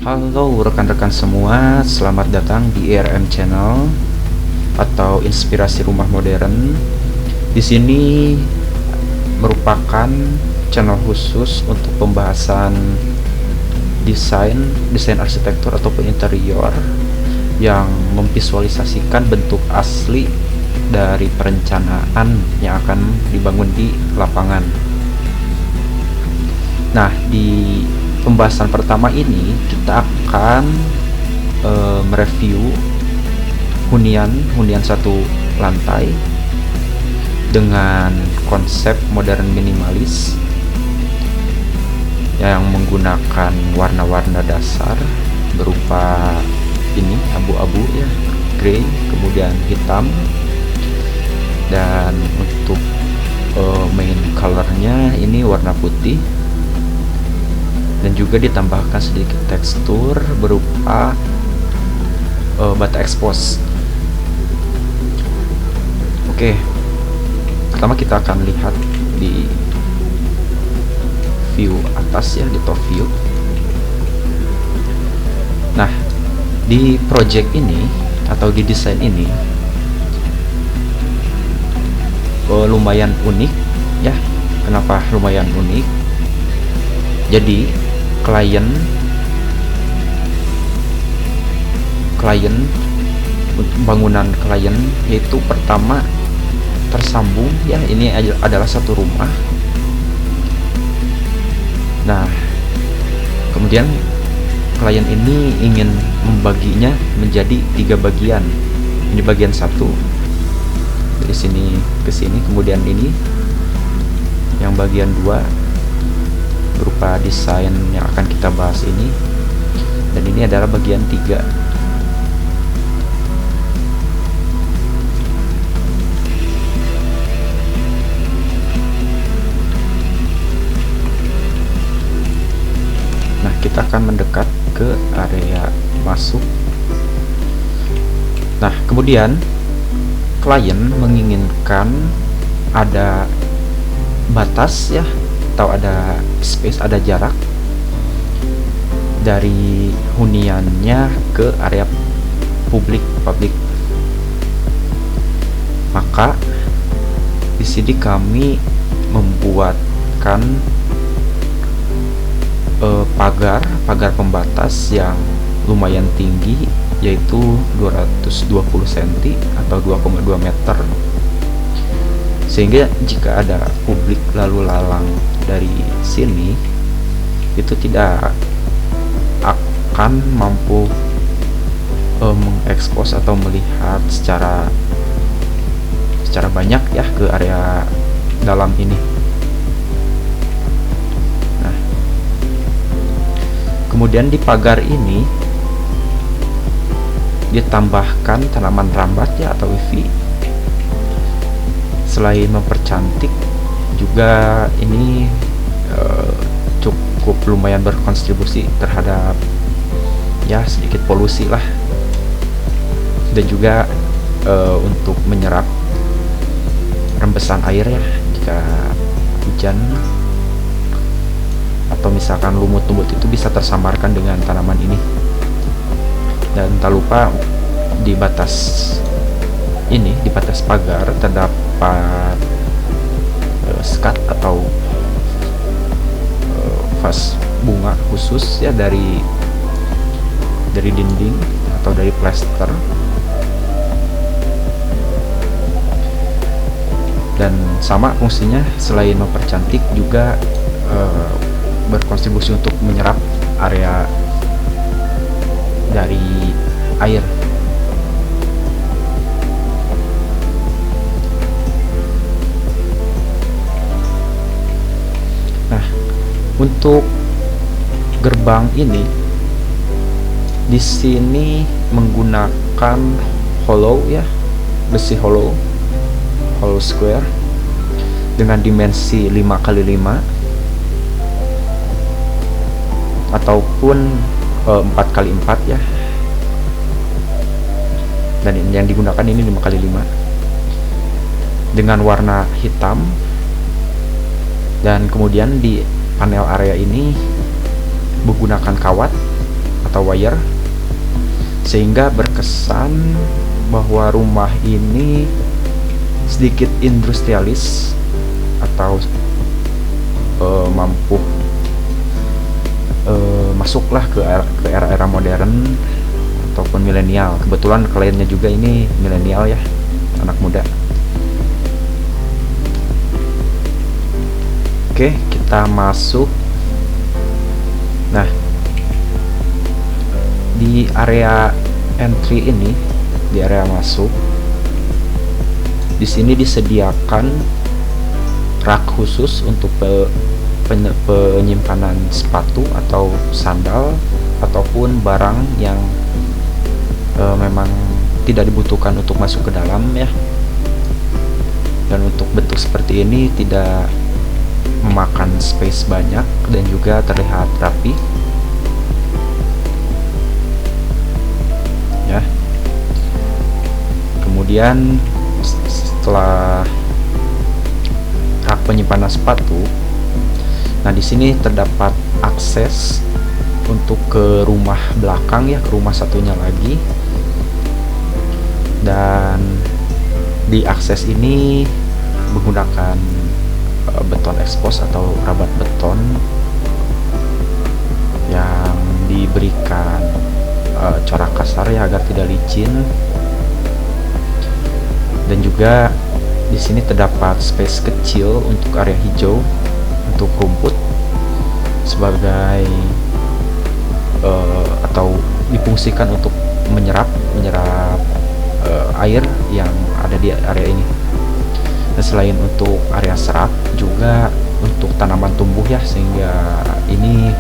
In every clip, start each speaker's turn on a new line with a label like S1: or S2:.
S1: Halo rekan-rekan semua, selamat datang di IRM Channel atau Inspirasi Rumah Modern. Di sini merupakan channel khusus untuk pembahasan desain arsitektur ataupun interior yang memvisualisasikan bentuk asli dari perencanaan yang akan dibangun di lapangan. Nah, di pembahasan pertama ini kita akan mereview hunian satu lantai dengan konsep modern minimalis yang menggunakan warna-warna dasar berupa ini abu-abu ya, grey, kemudian hitam, dan untuk main colornya ini warna putih, dan juga ditambahkan sedikit tekstur berupa bata expose. Oke, pertama kita akan lihat di view atas ya, di top view. Nah, di project ini atau di desain ini lumayan unik ya. Kenapa lumayan unik? Jadi klien bangunan klien yaitu pertama tersambung ya, ini adalah satu rumah. Nah, kemudian klien ini ingin membaginya menjadi 3 bagian. Ini bagian 1 dari sini ke sini, kemudian ini yang bagian 2 berupa desain yang akan kita bahas ini, dan ini adalah bagian 3. Nah, kita akan mendekat ke area masuk. Nah, kemudian klien menginginkan ada batas ya, atau ada space, ada jarak dari huniannya ke area publik. Maka di sini kami membuatkan pagar pembatas yang lumayan tinggi, yaitu 220 cm atau 2,2 meter, sehingga jika ada publik lalu lalang dari sini itu tidak akan mampu mengekspos atau melihat secara banyak ya ke area dalam ini. Nah, kemudian di pagar ini ditambahkan tanaman rambat ya atau wifi. Selain mempercantik, juga ini cukup lumayan berkontribusi terhadap ya sedikit polusi lah, dan juga untuk menyerap rembesan air ya jika hujan atau misalkan lumut-lumut itu bisa tersamarkan dengan tanaman ini. Dan tak lupa di batas pagar terdapat skat atau vas bunga khusus ya dari dinding atau dari plester, dan sama fungsinya selain mempercantik juga berkontribusi untuk menyerap area dari air. Nah, untuk gerbang ini di sini menggunakan hollow ya, besi hollow square dengan dimensi 5x5 ataupun 4x4 ya, dan yang digunakan ini 5x5 dengan warna hitam. Dan kemudian di panel area ini menggunakan kawat atau atau wire, sehingga berkesan bahwa rumah ini sedikit industrialis atau mampu masuklah ke era-era modern ataupun milenial. Kebetulan kliennya juga ini milenial ya, anak muda. Oke, kita masuk. Nah, di area entry ini, di area masuk, di sini disediakan rak khusus untuk penyimpanan sepatu atau sandal ataupun barang yang memang tidak dibutuhkan untuk masuk ke dalam ya. Dan untuk bentuk seperti ini tidak memakan space banyak dan juga terlihat rapi ya. Kemudian setelah rak penyimpanan sepatu, nah di sini terdapat akses untuk ke rumah belakang ya, ke rumah satunya lagi. Dan di akses ini menggunakan beton expose atau rabat beton yang diberikan corak kasar ya agar tidak licin. Dan juga di sini terdapat space kecil untuk area hijau, untuk rumput sebagai atau difungsikan untuk menyerap air yang ada di area ini. Dan selain untuk area serap, juga untuk tanaman tumbuh ya, sehingga ini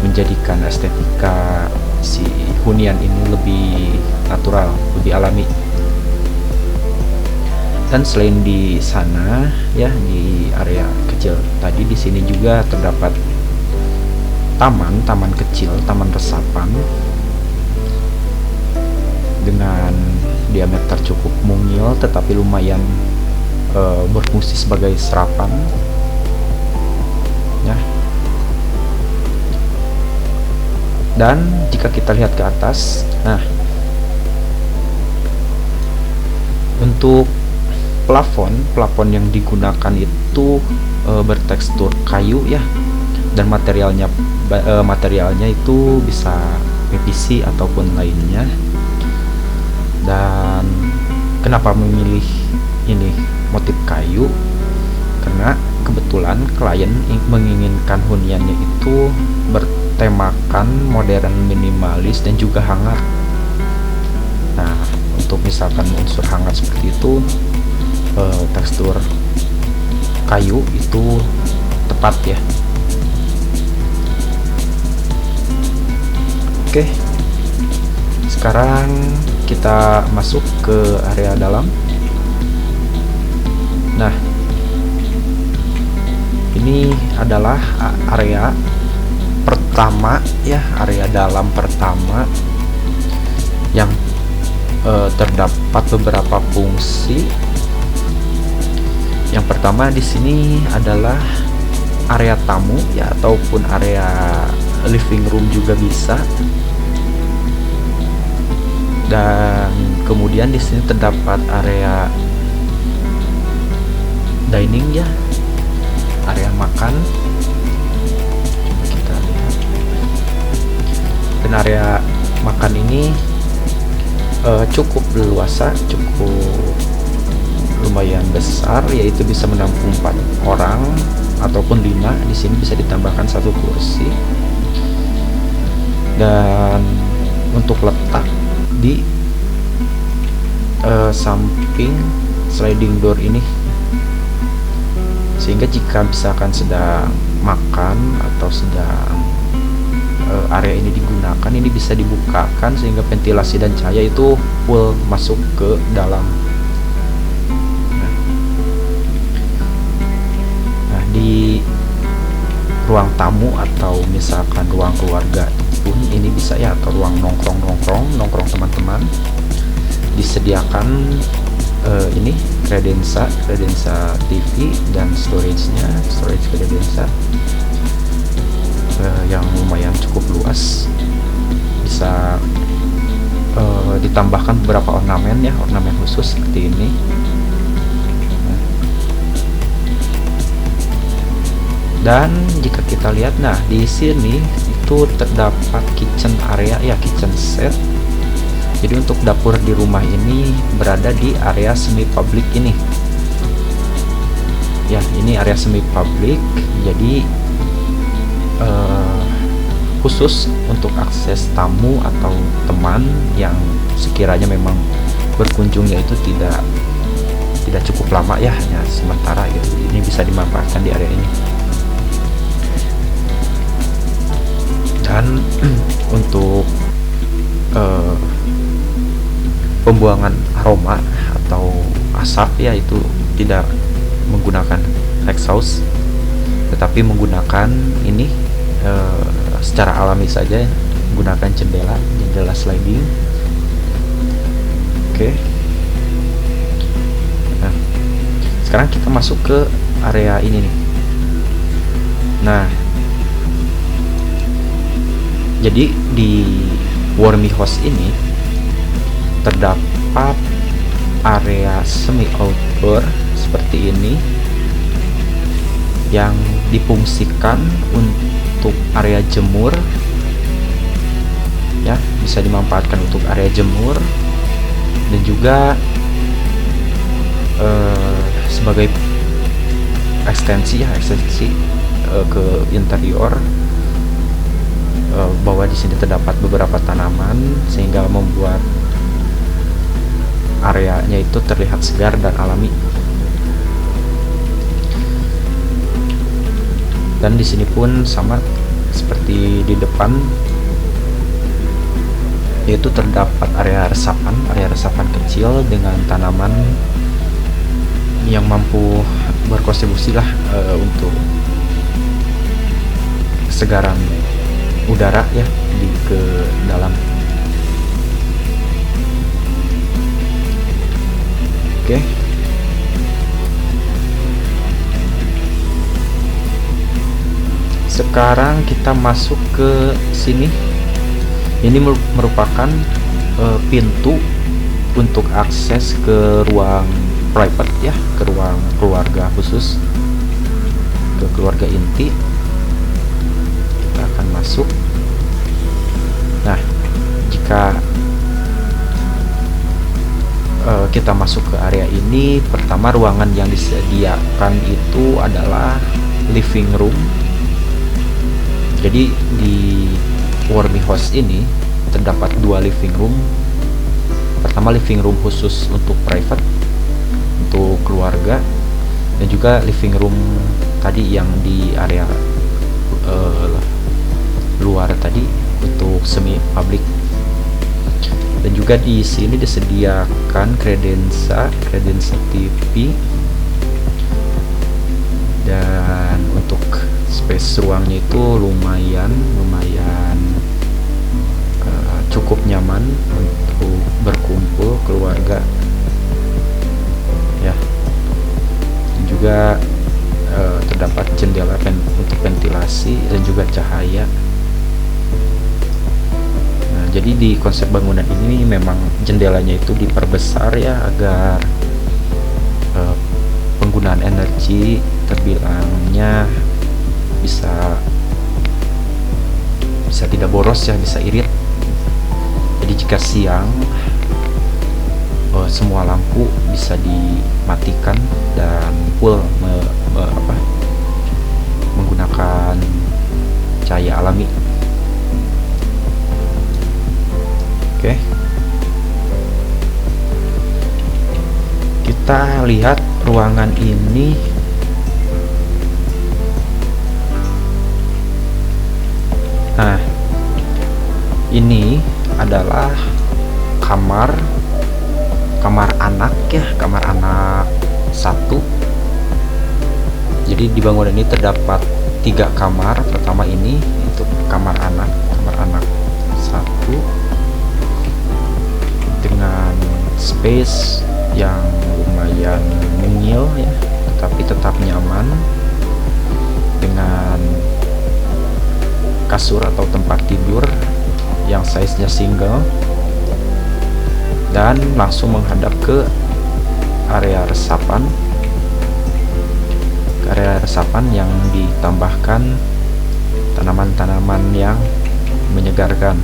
S1: menjadikan estetika si hunian ini lebih natural, lebih alami. Dan selain di sana ya, di area kecil tadi, di sini juga terdapat taman kecil, taman resapan dengan diameter cukup mungil tetapi lumayan berfungsi sebagai serapan ya. Dan jika kita lihat ke atas, nah untuk plafon yang digunakan itu bertekstur kayu ya, dan materialnya itu bisa PVC ataupun lainnya. Dan kenapa memilih ini motif kayu? Karena kebetulan klien menginginkan huniannya itu bertemakan modern, minimalis, dan juga hangat. Nah, untuk misalkan unsur hangat seperti itu, tekstur kayu itu tepat ya. Oke, sekarang kita masuk ke area dalam. Nah, ini adalah area pertama ya, area dalam pertama yang terdapat beberapa fungsi. Yang pertama di sini adalah area tamu ya, ataupun area living room juga bisa. Dan kemudian di sini terdapat area dining ya, area makan. Coba kita lihat. Dan area makan ini cukup leluasa, cukup lumayan besar, yaitu bisa menampung 4 orang ataupun 5. Di sini bisa ditambahkan 1 kursi. Dan untuk letak di samping sliding door ini, sehingga jika misalkan sedang makan atau sedang area ini digunakan, ini bisa dibukakan sehingga ventilasi dan cahaya itu full masuk ke dalam. Nah, di ruang tamu atau misalkan ruang keluarga pun ini bisa ya, atau ruang nongkrong teman-teman, disediakan ini kredensa TV dan storage kredensa yang lumayan cukup luas. ditambahkan beberapa ornamen ya, ornamen khusus seperti ini. Dan jika kita lihat, nah di sini itu terdapat kitchen area ya, kitchen set. Jadi untuk dapur di rumah ini berada di area semi public ini. Ya, ini area semi public. Jadi khusus untuk akses tamu atau teman yang sekiranya memang berkunjungnya itu tidak cukup lama ya, hanya sementara gitu. Ini bisa dimanfaatkan di area ini. Dan untuk pembuangan aroma atau asap ya, itu tidak menggunakan exhaust, tetapi menggunakan ini secara alami saja, menggunakan jendela sliding. Oke. Nah, sekarang kita masuk ke area ini nih. Nah, jadi di Warmy House ini terdapat area semi outdoor seperti ini yang difungsikan untuk area jemur ya, bisa dimanfaatkan untuk area jemur, dan juga sebagai ekstensi ke interior, bahwa di sini terdapat beberapa tanaman sehingga membuat areanya itu terlihat segar dan alami. Dan di sini pun sama seperti di depan, yaitu terdapat area resapan kecil dengan tanaman yang mampu berkontribusi lah untuk kesegaran udara ya ke dalam. Oke. Sekarang kita masuk ke sini. Ini merupakan pintu untuk akses ke ruang private ya, ke ruang keluarga khusus, ke keluarga inti. Kita akan masuk. Nah, jika kita masuk ke area ini, pertama ruangan yang disediakan itu adalah living room. Jadi di Warmy House ini terdapat dua living room. Pertama, living room khusus untuk private, untuk keluarga, dan juga living room tadi yang di area luar tadi untuk semi public. Dan juga di sini disediakan kredensa TV, dan untuk space ruangnya itu lumayan cukup nyaman untuk berkumpul keluarga ya. Dan juga terdapat jendela untuk ventilasi dan juga cahaya. Nah, jadi di konsep bangunan ini memang jendelanya itu diperbesar ya, agar penggunaan energi terbilangnya bisa tidak boros ya, bisa irit. Jadi jika siang semua lampu bisa dimatikan dan full menggunakan cahaya alami. Oke. Kita lihat ruangan ini. Nah, ini adalah kamar anak ya, kamar anak satu. Jadi di bangunan ini terdapat 3 kamar. Pertama ini untuk kamar anak satu dengan space yang lumayan mungil ya, tetapi tetap nyaman, dengan kasur atau tempat tidur yang size-nya single. dan langsung menghadap ke area resapan, yang ditambahkan tanaman-tanaman yang menyegarkan.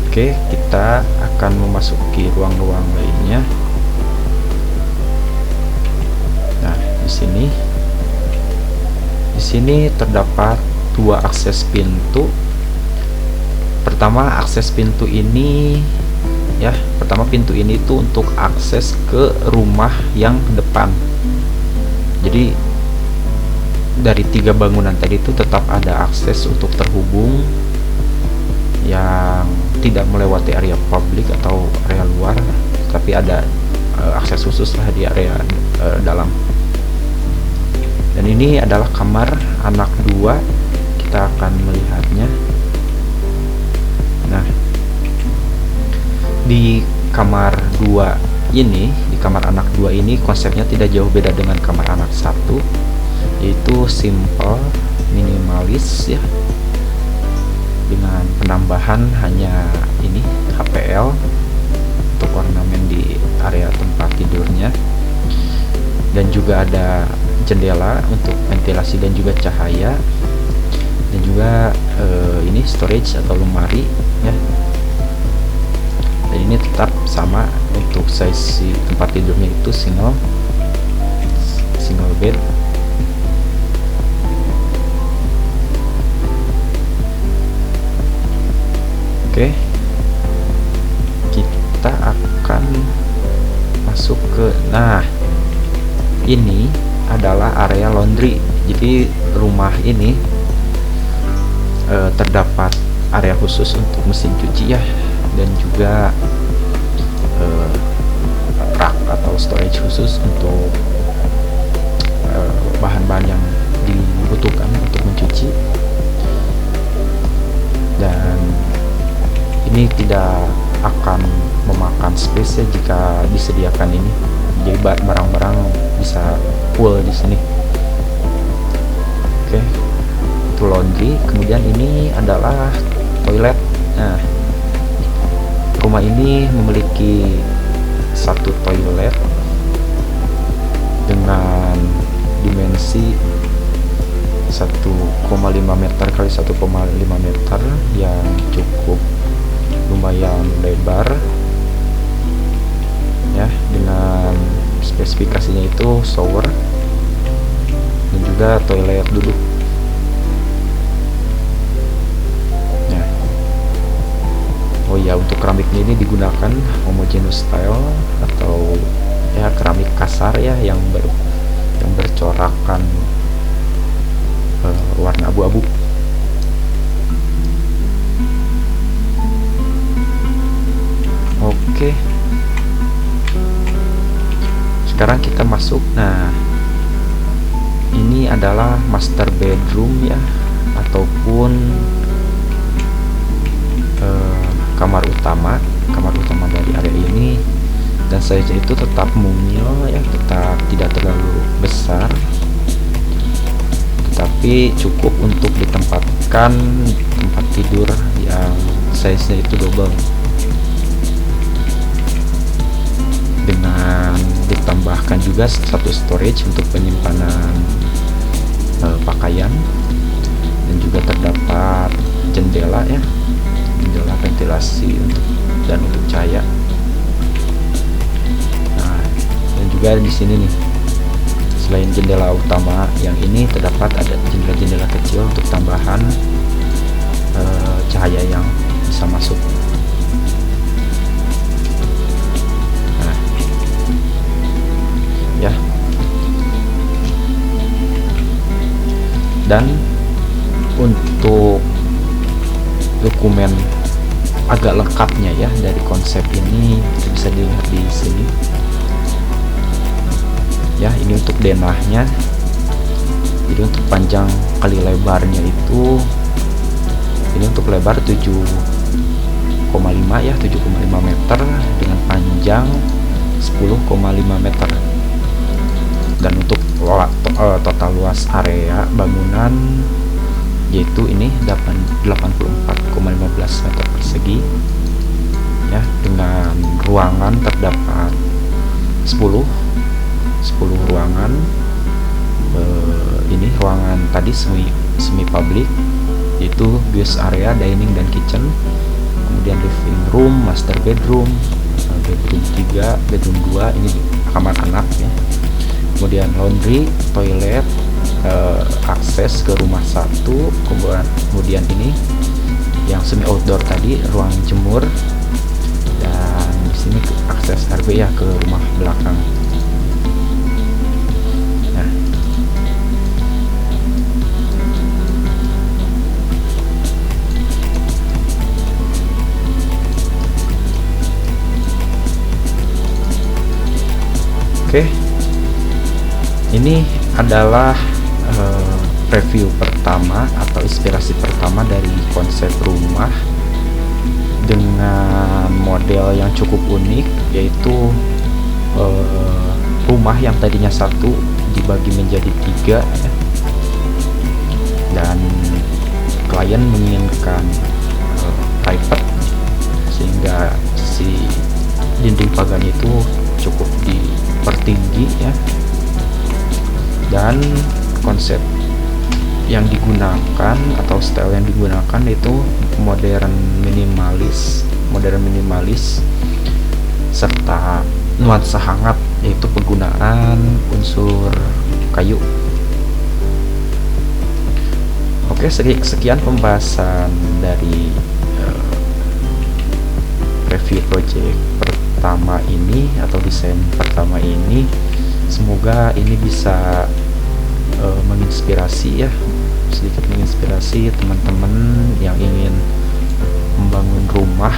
S1: Oke, kita akan memasuki ruang-ruang lainnya. Nah, di sini terdapat dua akses pintu. Pertama, akses pintu ini ya, pintu ini itu untuk akses ke rumah yang depan. Jadi dari 3 bangunan tadi itu tetap ada akses untuk terhubung yang tidak melewati area publik atau area luar, tapi ada akses khusus lah di area dalam. Dan ini adalah kamar anak 2, kita akan melihatnya. Nah, di kamar anak 2 ini konsepnya tidak jauh beda dengan kamar anak 1, yaitu simple, minimalis ya, dengan penambahan hanya ini HPL untuk ornamen di area tempat tidurnya, dan juga ada jendela untuk ventilasi dan juga cahaya, dan juga ini storage atau lemari ya. Dan ini tetap sama untuk size si tempat tidurnya itu single bed. Oke, kita akan masuk ke, nah ini adalah area laundry. Jadi rumah ini terdapat area khusus untuk mesin cuci ya, dan juga rak atau storage khusus untuk bahan-bahan yang dibutuhkan untuk mencuci. Dan ini tidak akan memakan space ya jika disediakan ini. Jadi barang-barang bisa full di sini. Oke, itu laundry. Kemudian ini adalah toilet. Nah, rumah ini memiliki satu toilet dengan dimensi 1,5 meter kali 1,5 meter yang cukup lumayan lebar ya, dengan spesifikasinya itu shower dan juga toilet duduk ya. Oh ya, untuk keramiknya ini digunakan homogeneous style atau ya keramik kasar ya, yang bercorakan warna abu-abu. Oke, sekarang kita masuk. Nah, ini adalah master bedroom ya, ataupun kamar utama dari area ini. Dan size itu tetap mungil ya, tetap tidak terlalu besar, tetapi cukup untuk ditempatkan tempat tidur yang size-nya itu double, dengan ditambahkan juga satu storage untuk penyimpanan pakaian, dan juga terdapat jendela ya, jendela ventilasi dan untuk cahaya. Nah, dan juga di sini nih, selain jendela utama yang ini, terdapat ada jendela-jendela kecil untuk tambahan cahaya yang bisa masuk. Ya, dan untuk dokumen agak lengkapnya ya dari konsep ini bisa dilihat di sini ya. Ini untuk denahnya, jadi untuk panjang kali lebarnya itu, ini untuk lebar 7,5 ya, 7,5 meter dengan panjang 10,5 meter. Dan untuk total luas area bangunan yaitu ini 84,15 meter persegi ya, dengan ruangan terdapat 10 ruangan. Ini ruangan tadi semi public, yaitu bios area, dining dan kitchen, kemudian living room, master bedroom, bedroom 3, bedroom 2 ini kamar anak ya, kemudian laundry, toilet, akses ke rumah 1, kemudian ini yang semi outdoor tadi ruang jemur, dan di sini akses RB ya ke rumah belakang. Nah, oke, ini adalah review pertama atau inspirasi pertama dari konsep rumah dengan model yang cukup unik, yaitu rumah yang tadinya 1 dibagi menjadi 3 ya. Dan klien menginginkan private, sehingga si dinding pagarnya itu cukup dipertinggi ya. Dan konsep yang digunakan atau style yang digunakan itu modern minimalis serta nuansa hangat, yaitu penggunaan unsur kayu. Oke, sekian pembahasan dari review project pertama ini atau desain pertama ini. Semoga ini bisa menginspirasi ya, sedikit menginspirasi teman-teman yang ingin membangun rumah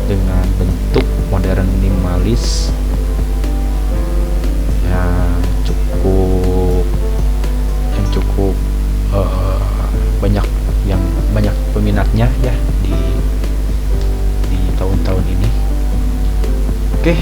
S1: dengan bentuk modern minimalis yang cukup banyak peminatnya ya di tahun-tahun ini. Oke.